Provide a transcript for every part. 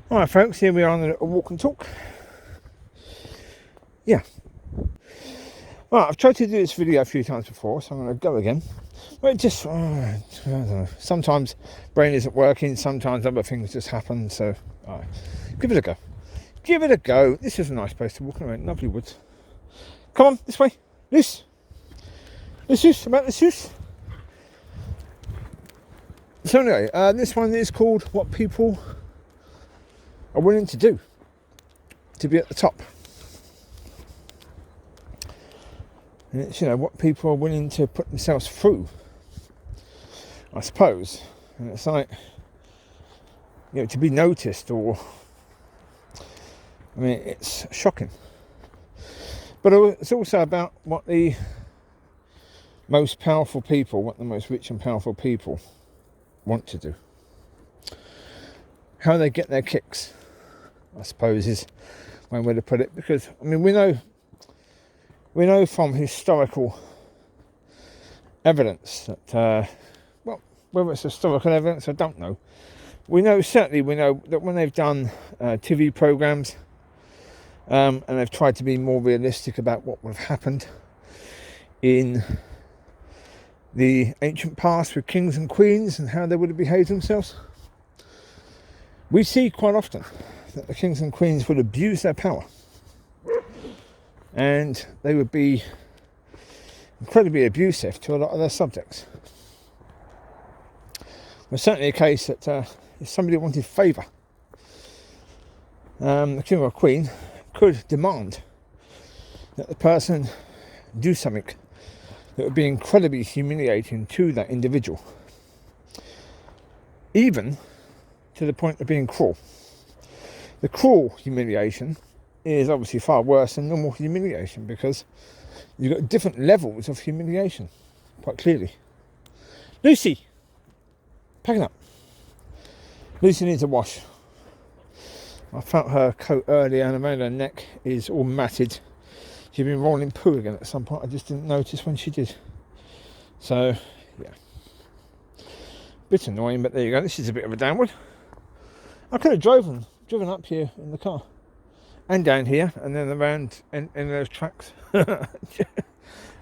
Alright folks, here we are on a little walk and talk. Yeah. Right, I've tried to do this video a few times before, so I'm going to go again. But it just, I don't know. Sometimes brain isn't working, sometimes other things just happen, so give it a go. Give it a go. This is a nice place to walk around, lovely woods. Come on, this way. Loose. About this loose. So anyway, this one is called What People Are Willing to Do to Be at the Top. And it's, what people are willing to put themselves through, I suppose. And it's like, to be noticed, or, it's shocking. But it's also about what the most powerful people, what the most rich and powerful people want to do. How they get their kicks, I suppose, is one way to put it. Because, we know from historical evidence that, whether it's historical evidence, I don't know. We know that when they've done TV programs and they've tried to be more realistic about what would have happened in the ancient past with kings and queens and how they would have behaved themselves, we see quite often that the kings and queens would abuse their power. And they would be incredibly abusive to a lot of their subjects. There's certainly a case that if somebody wanted favour, the king or queen could demand that the person do something that would be incredibly humiliating to that individual, even to the point of being cruel. The cruel humiliation is obviously far worse than normal humiliation, because you've got different levels of humiliation, quite clearly. Lucy, packing up. Lucy needs a wash. I felt her coat earlier, and around her neck is all matted. She'd been rolling poo again at some point. I just didn't notice when she did. So, yeah. Bit annoying, but there you go. This is a bit of a downward. I could have driven up here in the car. And down here, and then around in those tracks.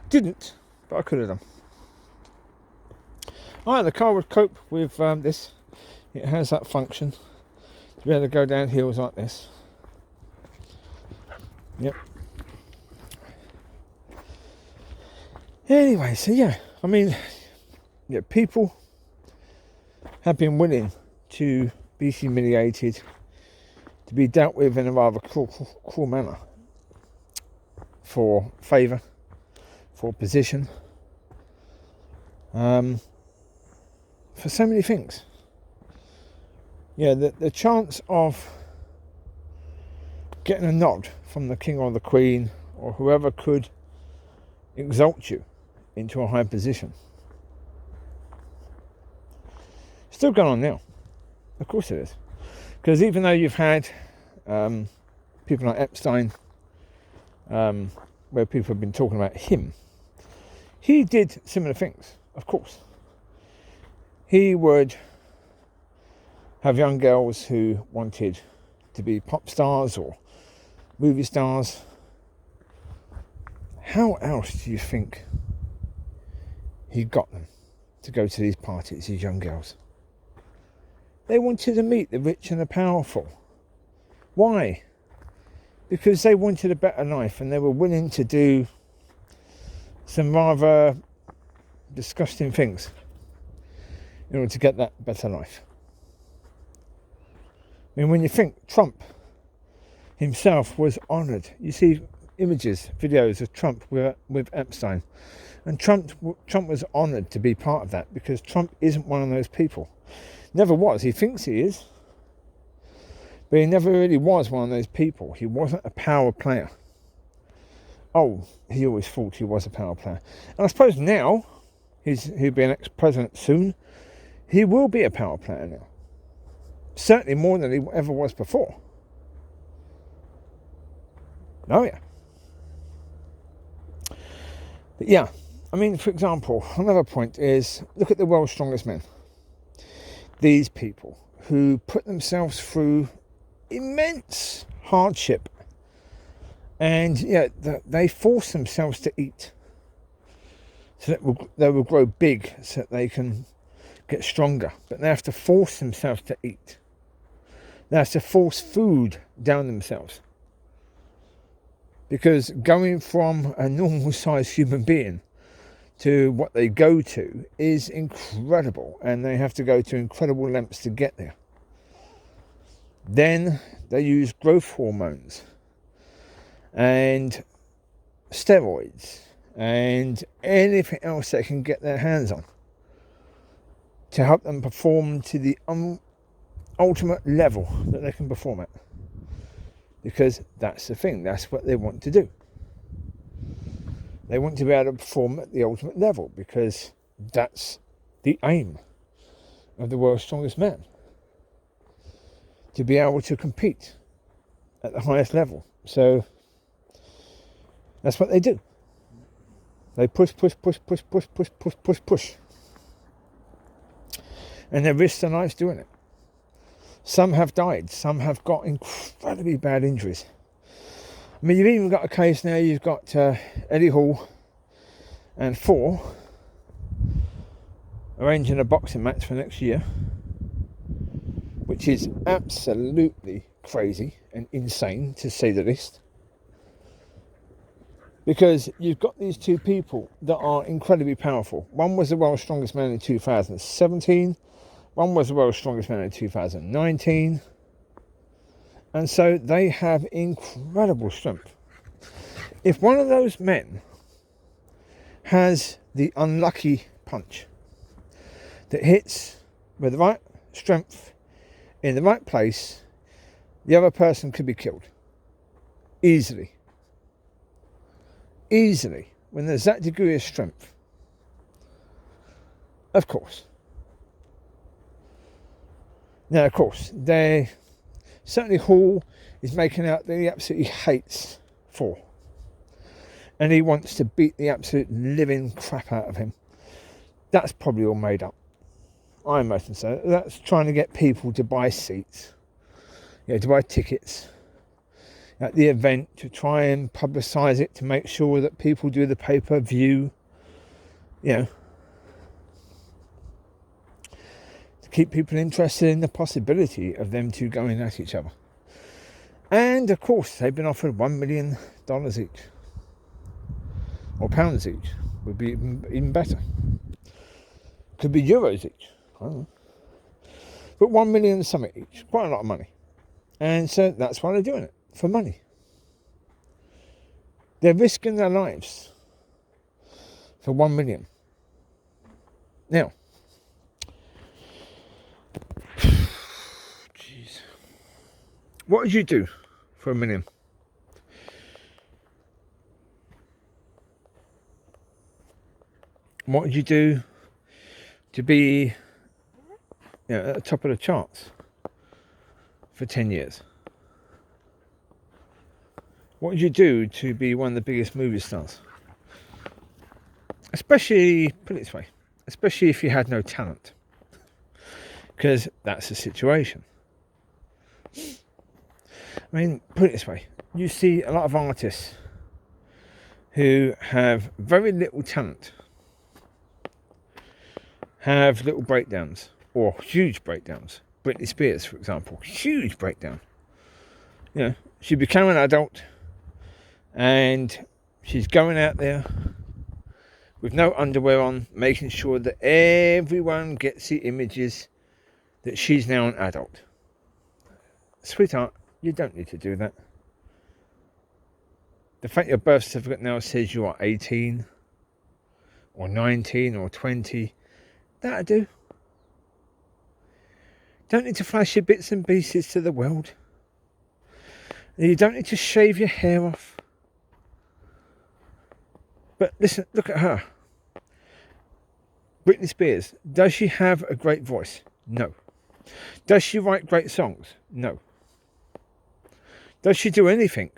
Didn't, but I could have done. Alright, the car would cope with this. It has that function to be able to go down hills like this. Yep. Anyway, so people have been willing to be humiliated, to be dealt with in a rather cruel manner, for favour, for position, for so many things. The chance of getting a nod from the king or the queen or whoever could exalt you into a high position. Still going on now. Of course it is. Because even though you've had people like Epstein, where people have been talking about him, he did similar things, of course. He would have young girls who wanted to be pop stars or movie stars. How else do you think he got them to go to these parties, these young girls? They wanted to meet the rich and the powerful. Why? Because they wanted a better life, and they were willing to do some rather disgusting things in order to get that better life. When you think Trump himself was honoured, you see images, videos of Trump with Epstein, and Trump was honoured to be part of that, because Trump isn't one of those people. Never was. He thinks he is, but he never really was one of those people. He wasn't a power player. Oh, he always thought he was a power player. And I suppose now, he'll be an ex-president soon, he will be a power player now. Certainly more than he ever was before. Oh yeah. But yeah, for example, another point is, look at the world's strongest men. These people who put themselves through immense hardship. And yeah, they force themselves to eat. So that they will grow big so that they can get stronger. But they have to force themselves to eat. They have to force food down themselves. Because going from a normal sized human being to what they go to is incredible. And they have to go to incredible lengths to get there. Then they use growth hormones and steroids and anything else they can get their hands on to help them perform to the ultimate level that they can perform at. Because that's the thing, that's what they want to do. They want to be able to perform at the ultimate level because that's the aim of the world's strongest man. To be able to compete at the highest level. So that's what they do. They push. And they risk their lives doing it. Some have died. Some have got incredibly bad injuries. I mean, you've even got a case now, you've got Eddie Hall and 4 arranging a boxing match for next year, which is absolutely crazy and insane, to say the least. Because you've got these two people that are incredibly powerful. One was the world's strongest man in 2017. One was the world's strongest man in 2019. And so they have incredible strength. If one of those men has the unlucky punch that hits with the right strength in the right place, the other person could be killed. Easily. Easily. When there's that degree of strength. Of course. Now, of course, certainly Hall is making out that he absolutely hates 4. And he wants to beat the absolute living crap out of him. That's probably all made up. I imagine so. That's trying to get people to buy seats. To buy tickets at the event, to try and publicise it, to make sure that people do the pay-per-view. To keep people interested in the possibility of them two going at each other. And of course, they've been offered $1 million each. Or pounds each. Would be even better. Could be euros each. I don't know. But 1 million something each. Quite a lot of money. And so that's why they're doing it. For money. They're risking their lives. For 1 million. Now. Jeez. What would you do for $1 million? What would you do to be at the top of the charts for 10 years? What would you do to be one of the biggest movie stars? Especially, put it this way, especially if you had no talent. Because that's the situation. I mean, put it this way, you see a lot of artists who have very little talent, have little breakdowns, or huge breakdowns. Britney Spears, for example, huge breakdown. She became an adult, and she's going out there with no underwear on, making sure that everyone gets the images that she's now an adult. Sweetheart, you don't need to do that. The fact your birth certificate now says you are 18, or 19, or 20, that'll do. Don't need to flash your bits and pieces to the world. You don't need to shave your hair off. But listen, look at her. Britney Spears. Does she have a great voice? No. Does she write great songs? No. Does she do anything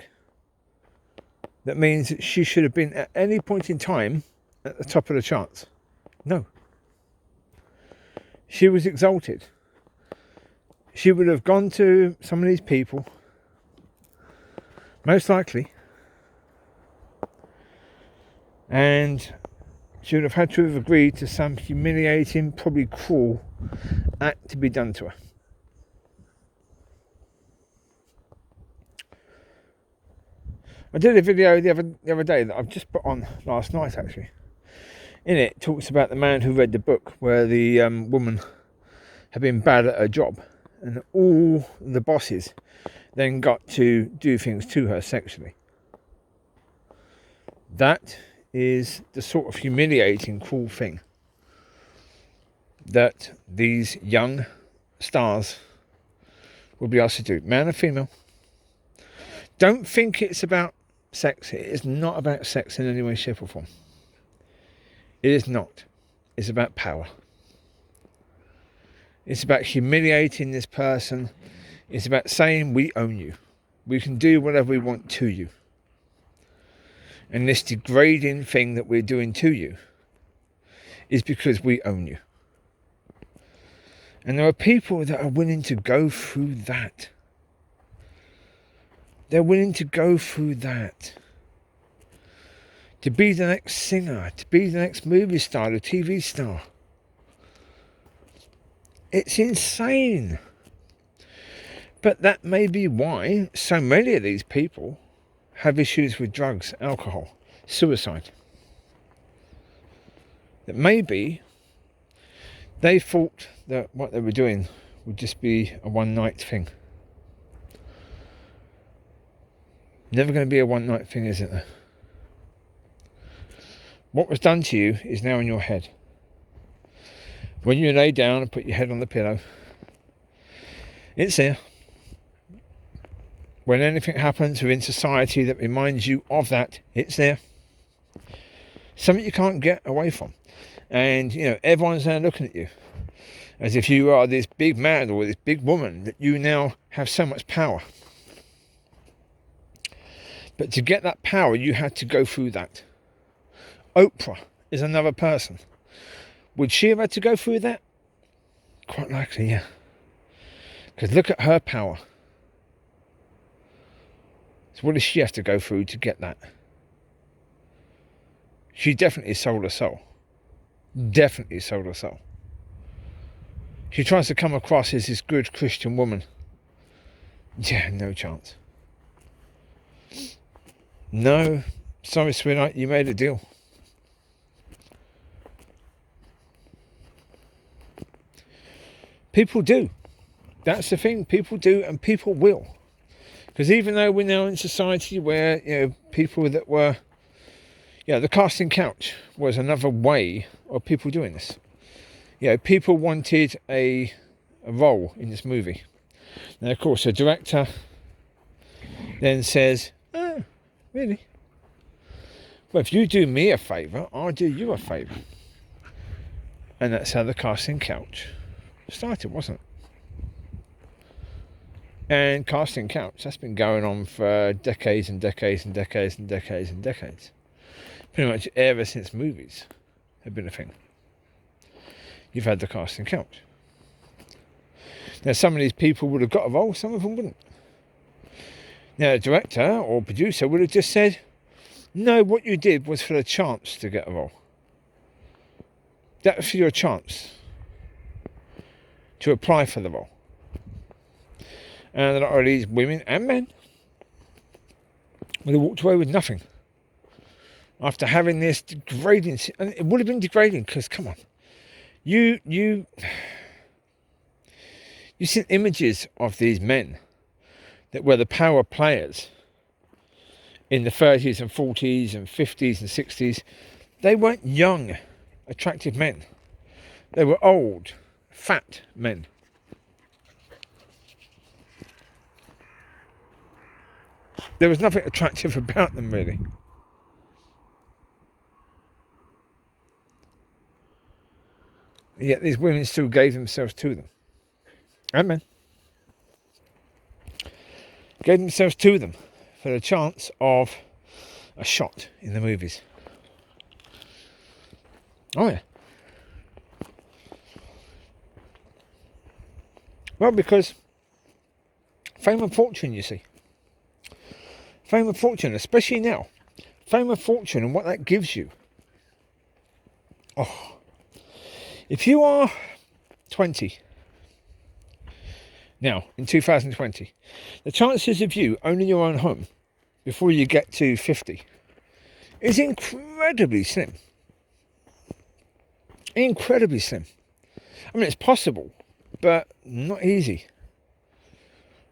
that means that she should have been at any point in time at the top of the charts? No. She was exalted. she would have gone to some of these people, most likely, and she would have had to have agreed to some humiliating, probably cruel act to be done to her. I did a video the other day that I've just put on last night, actually. In it talks about the man who read the book where the woman had been bad at her job, and all the bosses then got to do things to her sexually. That is the sort of humiliating, cruel thing that these young stars will be asked to do, man or female. Don't think it's about sex. It is not about sex in any way, shape or form. It is not. It's about power. It's about humiliating this person. It's about saying we own you. We can do whatever we want to you. And this degrading thing that we're doing to you is because we own you. And there are people that are willing to go through that. They're willing to go through that. To be the next singer, to be the next movie star, the TV star. It's insane. But that may be why so many of these people have issues with drugs, alcohol, suicide. That maybe they thought that what they were doing would just be a one-night thing. Never going to be a one-night thing, is it though? What was done to you is now in your head. When you lay down and put your head on the pillow, it's there. When anything happens within society that reminds you of that, it's there. Something you can't get away from. And, everyone's now looking at you as if you are this big man or this big woman, that you now have so much power. But to get that power, you had to go through that. Oprah is another person. Would she have had to go through that? Quite likely, yeah. Because look at her power. So what does she have to go through to get that? She definitely sold her soul. Definitely sold her soul. She tries to come across as this good Christian woman. Yeah, no chance. No, sorry sweetheart, you made a deal. People do. That's the thing, people do and people will. Because even though we're now in society where, people that were, the casting couch was another way of people doing this. People wanted a role in this movie. Now, of course, the director then says, oh, really? Well, if you do me a favour, I'll do you a favour. And that's how the casting couch started, wasn't it? And casting couch, that's been going on for decades and decades and decades and decades and decades. Pretty much ever since movies have been a thing. You've had the casting couch. Now, some of these people would have got a role, some of them wouldn't. Now, the director or producer would have just said, no, what you did was for the chance to get a role. That was for your chance to apply for the role. And a lot of these women and men would have walked away with nothing. After having this degrading, and it would have been degrading because, come on, you see images of these men that were the power players in the 30s and 40s and 50s and 60s. They weren't young, attractive men. They were old, fat men. There was nothing attractive about them, really. Yet these women still gave themselves to them. And men. Gave themselves to them for the chance of a shot in the movies. Oh, yeah. Well, because fame and fortune, you see. Fame and fortune, especially now. Fame and fortune and what that gives you. Oh, if you are 20 now, in 2020, the chances of you owning your own home before you get to 50 is incredibly slim. Incredibly slim. I mean, it's possible, but not easy.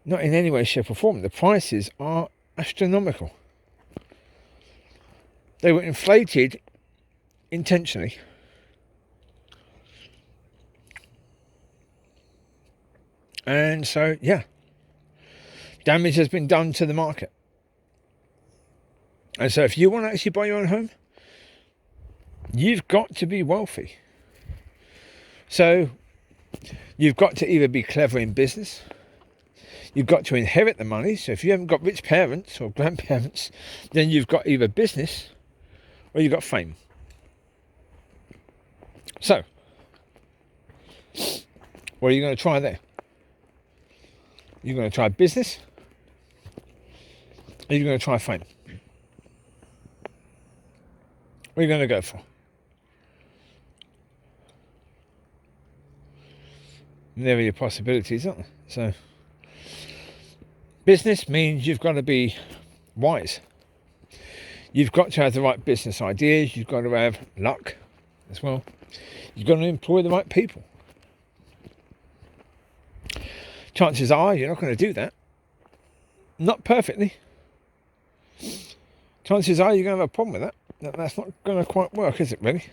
Not in any way, shape or form. The prices are astronomical. They were inflated intentionally. And so, yeah, damage has been done to the market. And so if you want to actually buy your own home, you've got to be wealthy. So you've got to either be clever in business, you've got to inherit the money. So if you haven't got rich parents or grandparents, then you've got either business or you've got fame. So, what are you going to try there? You're going to try business, or you're going to try fame? What are you going to go for? And there are your possibilities, aren't there? So, business means you've got to be wise. You've got to have the right business ideas. You've got to have luck as well. You've got to employ the right people. Chances are you're not going to do that. Not perfectly. Chances are you're going to have a problem with that. That's not going to quite work, is it, really?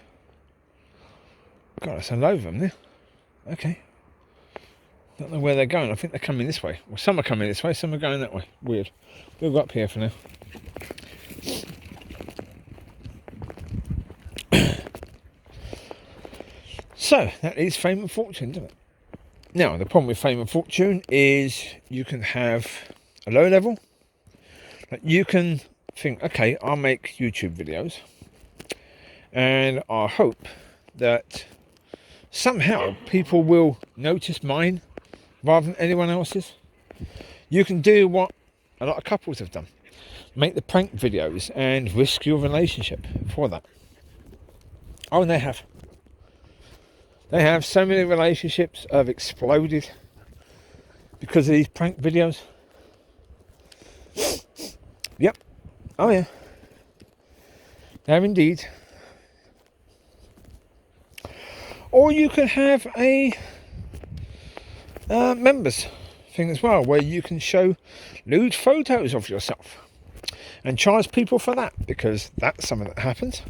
God, that's a load of them there. Okay. Don't know where they're going. I think they're coming this way. Well, some are coming this way, some are going that way. Weird. We'll go up here for now. So, that is fame and fortune, isn't it? Now, the problem with fame and fortune is you can have a low level. You can think, okay, I'll make YouTube videos and I hope that somehow people will notice mine rather than anyone else's. You can do what a lot of couples have done. Make the prank videos and risk your relationship for that. Oh, and they have. They have. So many relationships have exploded because of these prank videos. Yep. Oh yeah. They have indeed. Or you can have a members thing as well, where you can show lewd photos of yourself and charge people for that, because that's something that happens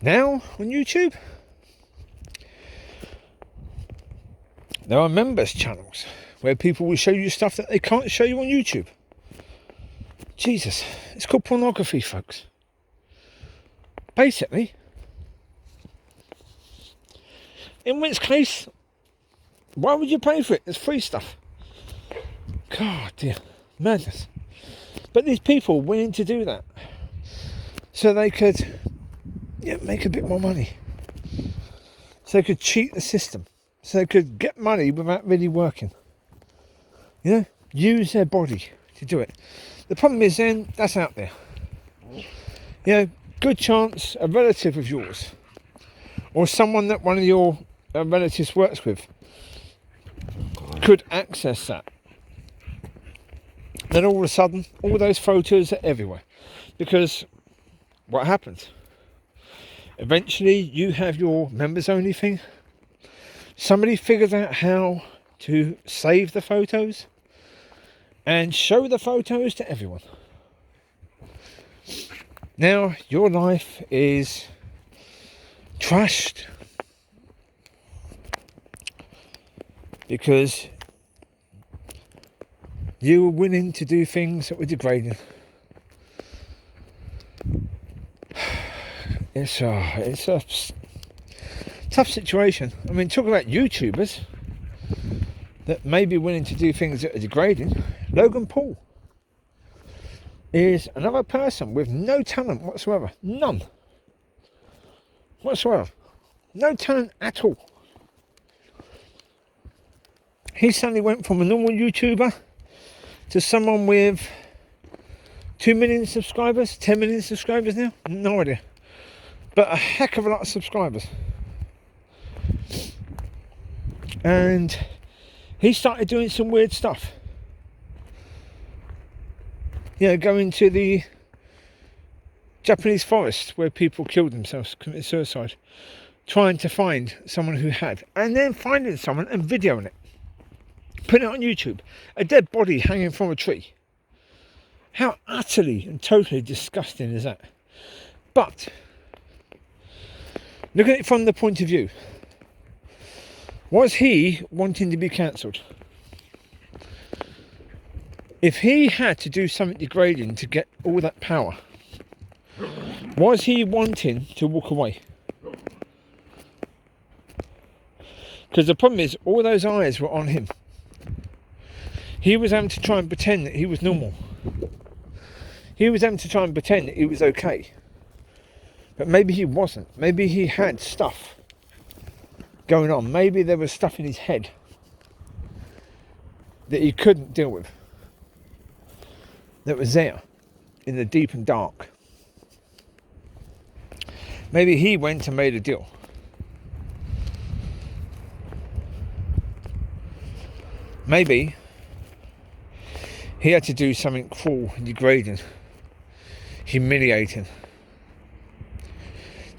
now on YouTube. There are members channels where people will show you stuff that they can't show you on YouTube. Jesus, it's called pornography, folks. Basically. In which case, why would you pay for it? It's free stuff. God dear, madness. But these people willing to do that so they could make a bit more money. So they could cheat the system. So they could get money without really working. Use their body to do it. The problem is then, that's out there. Good chance a relative of yours or someone that one of your relatives works with could access that. Then all of a sudden, all those photos are everywhere. Because what happens? Eventually, you have your members only thing. Somebody figures out how to save the photos and show the photos to everyone. Now, your life is trashed because you were willing to do things that were degrading. It's a tough situation. I mean, talk about YouTubers that may be willing to do things that are degrading. Logan Paul is another person with no talent whatsoever. None. Whatsoever. No talent at all. He suddenly went from a normal YouTuber to someone with 2 million subscribers, 10 million subscribers now? No idea. But a heck of a lot of subscribers. And he started doing some weird stuff. You know, going to the Japanese forest where people killed themselves, committed suicide, trying to find someone who had, and then finding someone and videoing it, putting it on YouTube, a dead body hanging from a tree. How utterly and totally disgusting is that? But look at it from the point of view. Was he wanting to be cancelled? If he had to do something degrading to get all that power, was he wanting to walk away? Because the problem is, all those eyes were on him. He was having to try and pretend that he was normal. He was having to try and pretend that he was okay. But maybe he wasn't. Maybe he had stuff going on. Maybe there was stuff in his head that he couldn't deal with, that was there in the deep and dark. Maybe he went and made a deal. Maybe he had to do something cruel, degrading, humiliating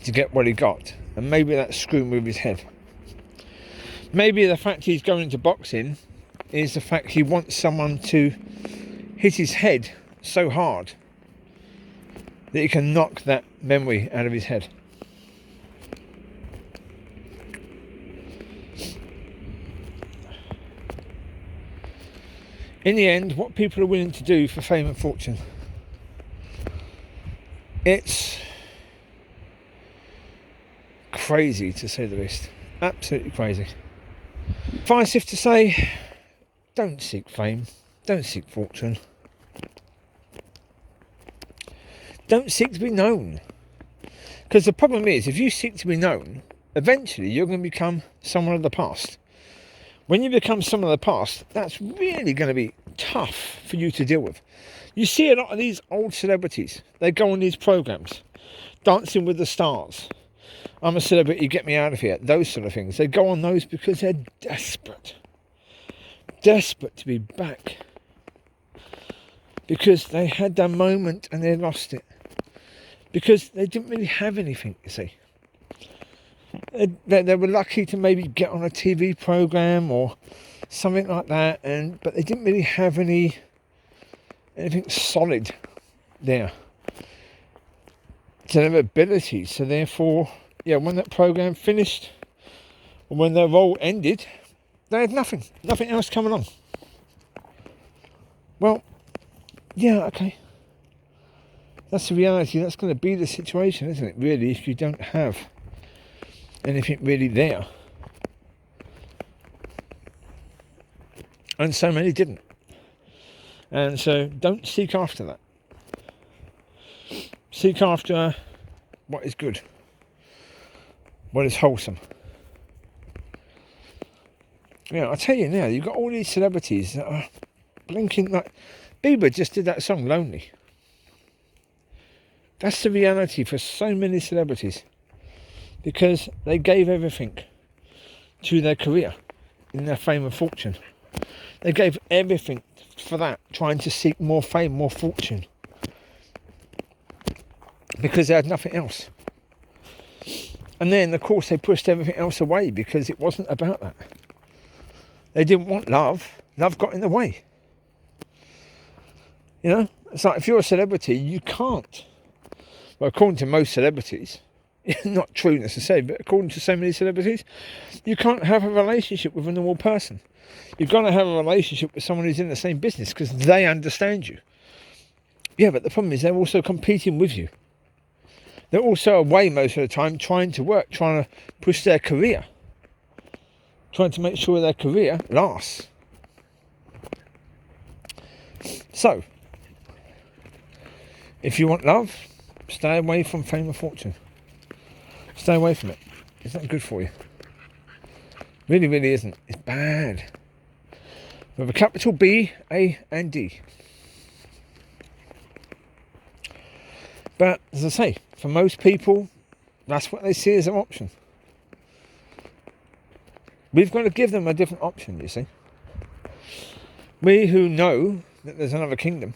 to get what he got. And maybe that's screwing with his head. Maybe the fact he's going into boxing is the fact he wants someone to hit his head so hard that he can knock that memory out of his head. In the end, what people are willing to do for fame and fortune, it's crazy to say the least. Absolutely crazy. Suffice it to say, don't seek fame, don't seek fortune. Don't seek to be known. Because the problem is, if you seek to be known, eventually you're going to become someone of the past. When you become someone of the past, that's really going to be tough for you to deal with. You see a lot of these old celebrities. They go on these programs, Dancing with the Stars, I'm a Celebrity, Get Me Out of Here, those sort of things. They go on those because they're desperate to be back, because they had their moment and they lost it, because they didn't really have anything, you see. They were lucky to maybe get on a TV program or something like that, but they didn't really have anything solid there to their ability. So therefore, yeah, when that program finished, or when their role ended, they had nothing else coming on. Well, yeah, okay. That's the reality. That's going to be the situation, isn't it, really, if you don't have anything really there. And so many didn't. And so don't seek after that. Seek after what is good, what is wholesome. Yeah, I tell you now, you've got all these celebrities that are blinking like... Bieber just did that song, Lonely. That's the reality for so many celebrities. Because they gave everything to their career, in their fame and fortune. They gave everything for that, trying to seek more fame, more fortune. Because they had nothing else. And then, of course, they pushed everything else away because it wasn't about that. They didn't want love. Love got in the way. You know? It's like if you're a celebrity, you can't. Well, according to most celebrities, not true necessarily, but according to so many celebrities, you can't have a relationship with a normal person. You've got to have a relationship with someone who's in the same business because they understand you. Yeah, but the problem is they're also competing with you. They're also away most of the time trying to work, trying to push their career, trying to make sure their career lasts. So, if you want love, stay away from fame and fortune. Stay away from it. It's not good for you. Really, really isn't. It's bad. with a capital B, A and D. But as I say, for most people, that's what they see as an option. We've got to give them a different option, you see. We who know that there's another kingdom,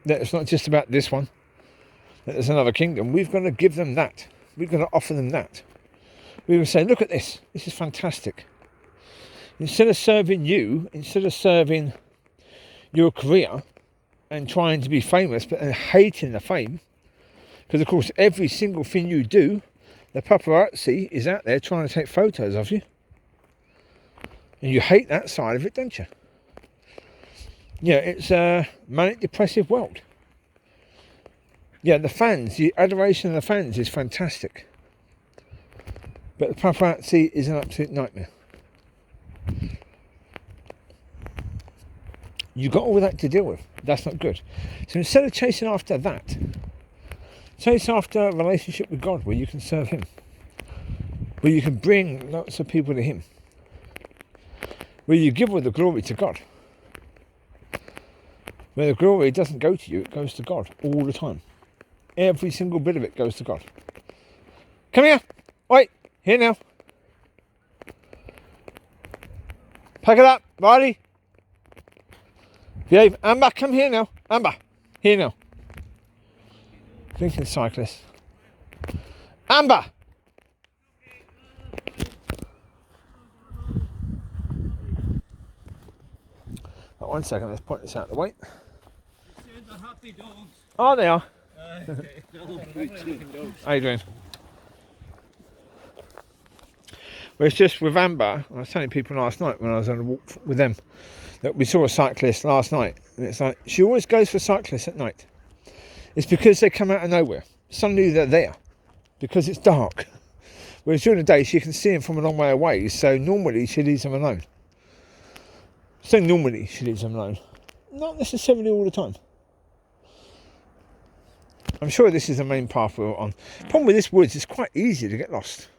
that it's not just about this one, that there's another kingdom, we've got to give them that. We've got to offer them that. We will say, look at this. This is fantastic. Instead of serving you, instead of serving your career and trying to be famous, but hating the fame, because of course every single thing you do, the paparazzi is out there trying to take photos of you. And you hate that side of it, don't you? Yeah, it's a manic depressive world. Yeah, the fans, the adoration of the fans is fantastic. But the paparazzi is an absolute nightmare. You've got all that to deal with. That's not good. So instead of chasing after that, chase after a relationship with God where you can serve him. Where you can bring lots of people to him. Where you give all the glory to God. Where the glory doesn't go to you, it goes to God all the time. Every single bit of it goes to God. Come here. Wait. Here now. Pack it up, Mollie. Behave. Amber, come here now. Amber, here now. Drinking cyclist. Amber. Oh, 1 second, let's point this out of the way. The happy dogs. Oh, they are. No, How you doing? Well, it's just with Amber, I was telling people last night when I was on a walk with them, that we saw a cyclist last night, and it's like, she always goes for cyclists at night. It's because they come out of nowhere. Suddenly they're there, because it's dark. Whereas during the day, she can see them from a long way away, so normally she leaves them alone. So normally she leaves them alone. Not necessarily all the time. I'm sure this is the main path we're on. The problem with this woods, it's quite easy to get lost.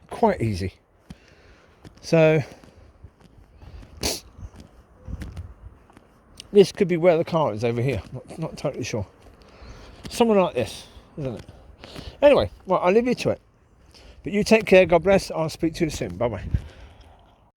Quite easy. So, this could be where the car is over here. Not totally sure. Somewhere like this, isn't it? Anyway, well, I'll leave you to it. But you take care, God bless. I'll speak to you soon. Bye-bye.